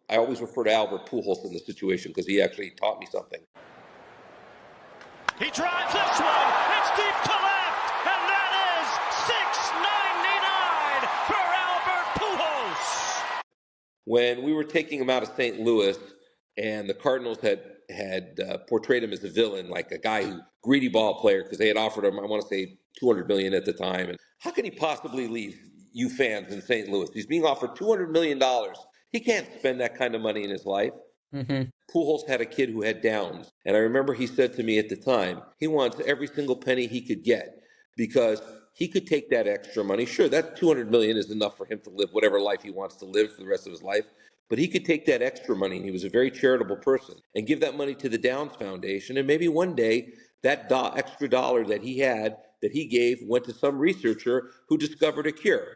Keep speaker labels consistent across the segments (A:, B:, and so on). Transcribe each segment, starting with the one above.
A: I always refer to Albert Pujols in this situation because he actually taught me something.
B: He drives this one. It's deep to left, and that is $6.99 for Albert Pujols.
A: When we were taking him out of St. Louis, and the Cardinals had portrayed him as a villain, like a guy who greedy ball player, because they had offered him, I want to say, $200 million at the time. And how can he possibly leave you fans in St. Louis? He's being offered $200 million. He can't spend that kind of money in his life.
C: Mm-hmm.
A: Pujols had a kid who had Downs. And I remember he said to me at the time, he wants every single penny he could get because he could take that extra money. Sure, that $200 million is enough for him to live whatever life he wants to live for the rest of his life. But he could take that extra money, and he was a very charitable person, and give that money to the Downs Foundation. And maybe one day that extra dollar that he had, that he gave, went to some researcher who discovered a cure.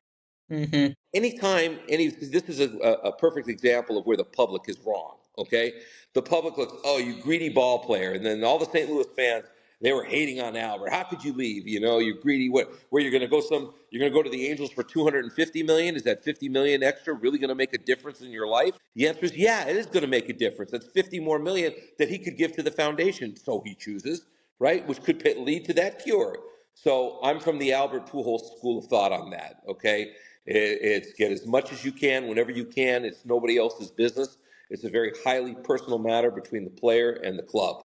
C: Mm-hmm.
A: This is a perfect example of where the public is wrong, okay? The public looks, oh, you greedy ball player. And then all the St. Louis fans, they were hating on Albert. How could you leave? You know, you greedy. Where you're going to go you're going to go to the Angels for $250 million? Is that $50 million extra really going to make a difference in your life? The answer is, yeah, it is going to make a difference. That's $50 more million that he could give to the foundation. So he chooses, right? Which could lead to that cure. So I'm from the Albert Pujols school of thought on that, okay? It's get as much as you can whenever you can. It's nobody else's business. It's a very highly personal matter between the player and the club.